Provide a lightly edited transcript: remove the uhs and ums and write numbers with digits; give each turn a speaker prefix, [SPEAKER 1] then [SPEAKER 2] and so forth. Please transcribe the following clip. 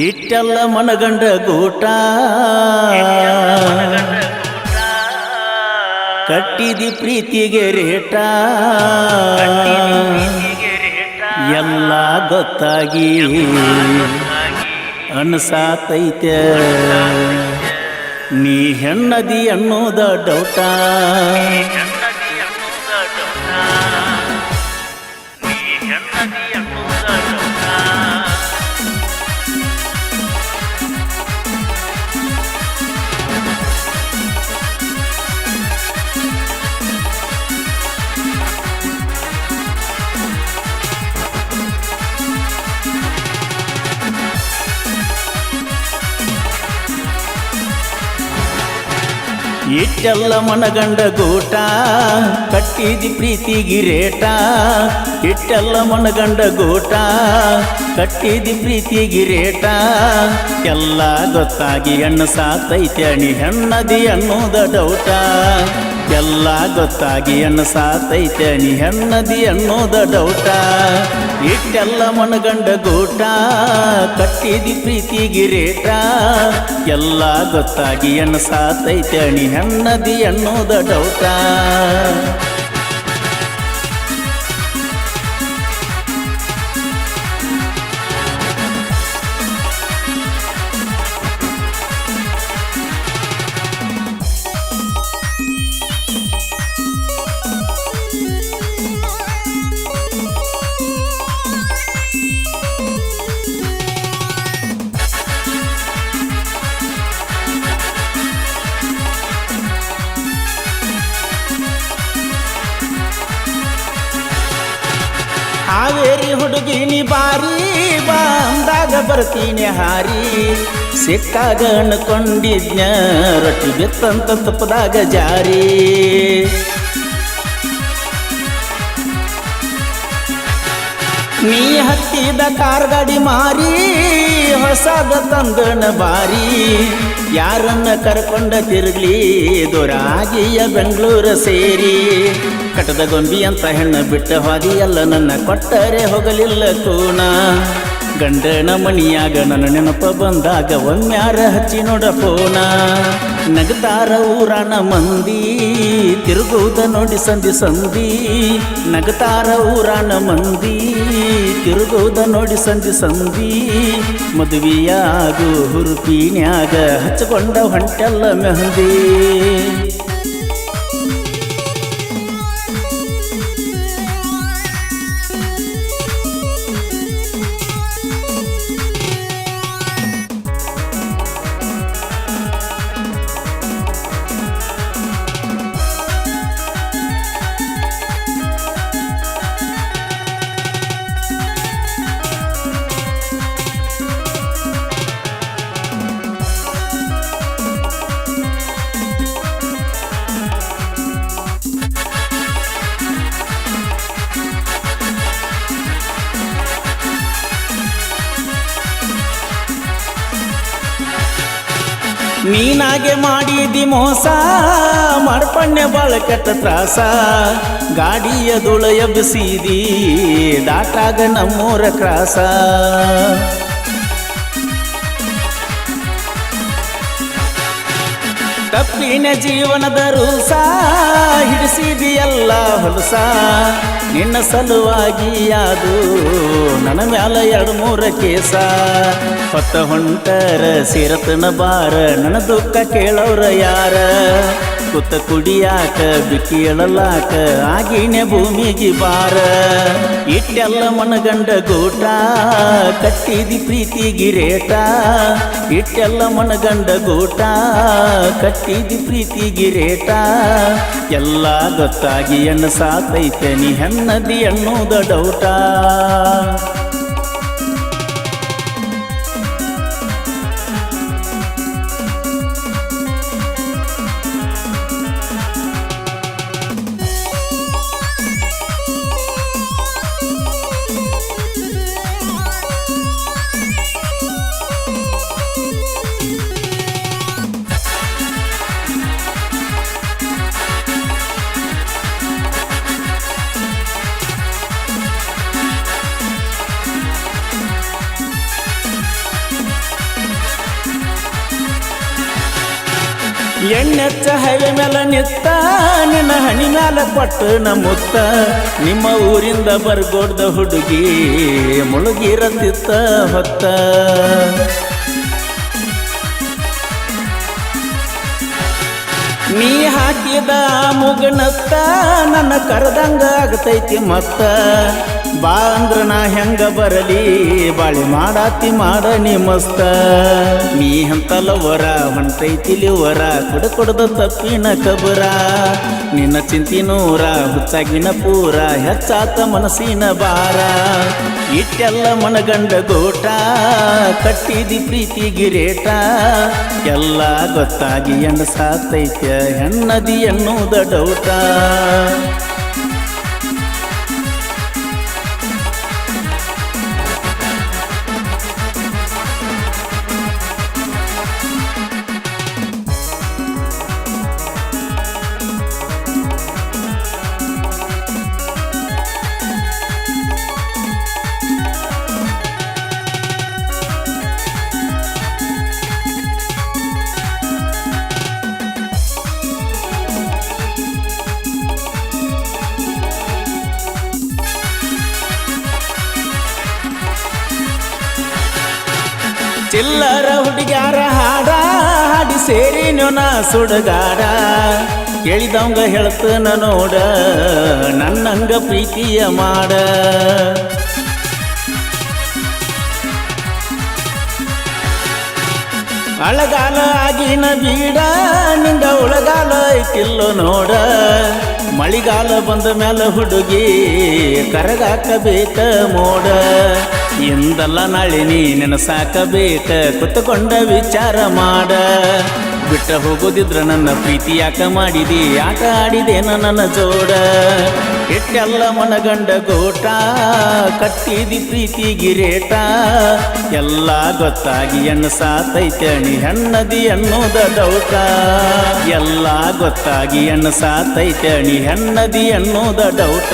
[SPEAKER 1] ಇಟ್ಟೆಲ್ಲ ಮನಗಂಡ ಗೂಟ ಕಟ್ಟಿದಿ ಪ್ರೀತಿಗೆ ರೇಟ ಎಲ್ಲ ಗೊತ್ತಾಗಿ ಅನ್ಸಾತೈತೆ ನೀ ಹೆಣ್ಣದಿ ಅನ್ನೋದ ಡೌಟ ಇಟ್ಟೆಲ್ಲ ಮನಗಂಡ ಗೂಟ ಕಟ್ಟಿದಿ ಪ್ರೀತಿಗೆ ರೇಟ ಇಟ್ಟೆಲ್ಲ ಮನಗಂಡ ಗೂಟ ಕಟ್ಟಿದಿ ಪ್ರೀತಿಗೆ ರೇಟ ಎಲ್ಲ ಗೊತ್ತಾಗಿ ಹೆಣ್ಣು ಸಾತೈತೆ ನೀ ಹೆಣ್ಣದಿ ಅನ್ನೋದ ಡೌಟ ಎಲ್ಲ ಗೊತ್ತಾಗಿ ಹೆಣ್ಣು ಸಾತೈತೆ ನೀ ಹೆಣ್ಣದಿ ಅನ್ನೋದ ಡೌಟ ಇಟ್ಟೆಲ್ಲ ಮನಗಂಡ ಗೂಟ ಕಟ್ಟಿದಿ ಪ್ರೀತಿಗೆ ರೇಟ ಎಲ್ಲ ಗೊತ್ತಾಗಿ ಹೆಣ್ಣು ಸಾತೈತೆ ನೀ ಹೆಣ್ಣದಿ ಅನ್ನೋದ ಡೌಟ ಹಾವೇರಿ ಹುಡುಗಿನಿ ಬಾರಿ ಬಂದಾಗ ಬರ್ತೀನಿ ಹಾರಿ ಸಿಕ್ಕಾಗ ಅನ್ಕೊಂಡಿದ್ನ ರೊಟ್ಟಿ ಬಿತ್ತಂತ ತುಪ್ಪದಾಗ ಜಾರಿ ನೀ ಹತ್ತಿದ ಕಾರ್ ಗಾಡಿ ಮಾರಿ ಹೊಸದ ತಂದನ ಬಾರಿ ಯಾರನ್ನ ಕರ್ಕೊಂಡ ತಿರುಗ್ಲಿ ದೂರಾಗಿಯ ಬೆಂಗಳೂರು ಸೇರಿ ಕಟದ ಗೊಂಬಿ ಅಂತ ಹೆಣ್ಣು ಬಿಟ್ಟ ಹಾದಿಯಲ್ಲ ನನ್ನ ಕೊಟ್ಟರೆ ಹೋಗಲಿಲ್ಲ ಕೂನ ಗಂಡನ ಮಣಿಯಾಗ ನನ್ನ ನೆನಪ ಬಂದಾಗ ಒಮ್ಮ್ಯಾರ ಹಚ್ಚಿ ನೋಡ ಫೋನ ನಗತಾರ ಊರಾನ ಮಂದಿ ತಿರುಗುವುದ ನೋಡಿ ಸಂಧಿ ಸಂಧಿ ನಗತಾರ ಊರಾನ ಮಂದಿ ತಿರುಗುವುದ ನೋಡಿ ಸಂಧಿ ಸಂಧಿ ಮದುವೆಯಾಗು ಹುರುಪಿನ್ಯಾಗ ಹಚ್ಚಿಕೊಂಡ ಹೊಂಟೆಲ್ಲ ಮೆಹಂದಿ ನೀನಾಗೆ ಮಾಡಿದಿ ಮೋಸ ಮಾಡ್ಪಣ್ಣೆ ಬಾಳ ಕೆಟ್ಟ ತ್ರಾಸ ಗಾಡಿಯ ಧೂಳ ಎಬ್ಬಿಸಿದಿ ದಾಟಾಗ ನಮ್ಮೂರ ಕ್ರಾಸ ತಪ್ಪಿನ ಜೀವನದ ರೂಸ ಹಿಡಿಸಿದಿ ಎಲ್ಲ ಹೊಲಸ ನಿನ್ನ ಸಲುವಾಗಿ ಯಾದು ನನ್ನ ಮ್ಯಾಲ 2-3 ಕೇಸ ಹೊತ್ತ ಹೊಂಟರ ಸೇರತನ ಬಾರ ನನ್ನ ದುಃಖ ಕೇಳೋರ ಯಾರ ಕುತ್ತ ಕುಡಿಯಾಕ ಬಿಕ್ಕಿ ಎಳಲಾಕ ಆಗಿನ ಭೂಮಿಗೆ ಬಾರ ಇಟ್ಟೆಲ್ಲ ಮನಗಂಡ ಗೂಟ ಕಟ್ಟಿದಿ ಪ್ರೀತಿಗೆ ರೇಟ ಇಟ್ಟೆಲ್ಲ ಮನಗಂಡ ಗೂಟ ಕಟ್ಟಿದಿ ಪ್ರೀತಿಗೆ ರೇಟ ಎಲ್ಲ ಗೊತ್ತಾಗಿ ಹೆಣ್ಣು ಸಾತೈತೆ ನೀ ಹೆಣ್ಣದಿ ಅನ್ನೋದ ಡೌಟ ಎಣ್ಣೆಚ್ಚ ಹೈವೆ ಮೇಲೆ ನಿತ್ತ ನಿನ್ನ ಹಣಿ ಮ್ಯಾಲ ಕೊಟ್ಟು ನಮ್ಮುತ್ತ ನಿಮ್ಮ ಊರಿಂದ ಬರ್ಗೋಡ್ದ ಹುಡುಗಿ ಮುಳುಗಿರತ್ತಿತ್ತ ಹೊತ್ತ ನೀ ಹಾಕಿದ ಮುಗನತ್ತ ನನ್ನ ಕರೆದಂಗ ಆಗತೈತಿ ಮತ್ತ ಬಾ ಅಂದ್ರ ನಾ ಹೆಂಗ ಬರಲಿ ಬಾಳಿ ಮಾಡಾತಿ ಮಾಡ ನೀ ಮಸ್ತ ನೀ ಹಂತಲವರ ಹೊಂಟೈತಿಲಿವರ ಕುಡದ ತಪ್ಪಿನ ಕಬರ ನಿನ್ನ ಚಿಂತಿನೂರ ಹುಚ್ಚಾಗಿನ ಪೂರ ಹೆಚ್ಚಾತ ಮನಸ್ಸಿನ ಬಾರ ಇಟ್ಟೆಲ್ಲ ಮನಗಂಡ ಗೋಟ ಕಟ್ಟಿದಿ ಪ್ರೀತಿ ಗಿರೇಟ ಎಲ್ಲ ಗೊತ್ತಾಗಿ ಎಣ್ಣ ಸಾತೈತ್ಯ ಹೆಣ್ಣದಿ ಎನ್ನುವುದ ಡೌಟ ಚಿಲ್ಲರ ಹುಡುಗ್ಯಾರ ಹಾಡ ಹಾಡಿ ಸೇರಿ ನಾ ಸುಡಗಾಡ ಕೇಳಿದವಂಗ ಹೇಳ್ತನ ನೋಡ ನನ್ನಂಗ ಪ್ರೀತಿಯ ಮಾಡ ಅಳಗಾಲ ಆಗಿನ ಬೀಡ ನಿಂಗ ಉಳಗಾಲ ಐತಿಲ್ಲೋ ನೋಡ ಮಳಿಗಾಲ ಬಂದ ಮೇಲೆ ಹುಡುಗಿ ಕರಗಾಕಬೇಕ ಮೋಡ ಇಂದಲ್ಲ ನಾಳೆ ನೀ ನೆನಸಾಕಬೇಕ ಕುತ್ಕೊಂಡ ವಿಚಾರ ಮಾಡ ಬಿಟ್ಟ ಹೋಗೋದಿದ್ರ ನನ್ನ ಪ್ರೀತಿ ಯಾಕ ಮಾಡಿದಿ ಆಟ ಆಡಿದೇನ ನನ್ನ ಜೋಡ ಇಟ್ಟೆಲ್ಲ ಮನಗಂಡ ಗೋಟ ಕಟ್ಟಿದಿ ಪ್ರೀತಿ ಗಿರೇಟ ಎಲ್ಲ ಗೊತ್ತಾಗಿ ಎಣ್ಣ ಸಾತೈತಣಿ ಹೆಣ್ಣದಿ ಎನ್ನುವುದ ಡೌಟ ಎಲ್ಲ ಗೊತ್ತಾಗಿ ಎಣ್ಣ ಸಾತೈತಣಿ ಹೆಣ್ಣದಿ ಎನ್ನುವುದ ಡೌಟ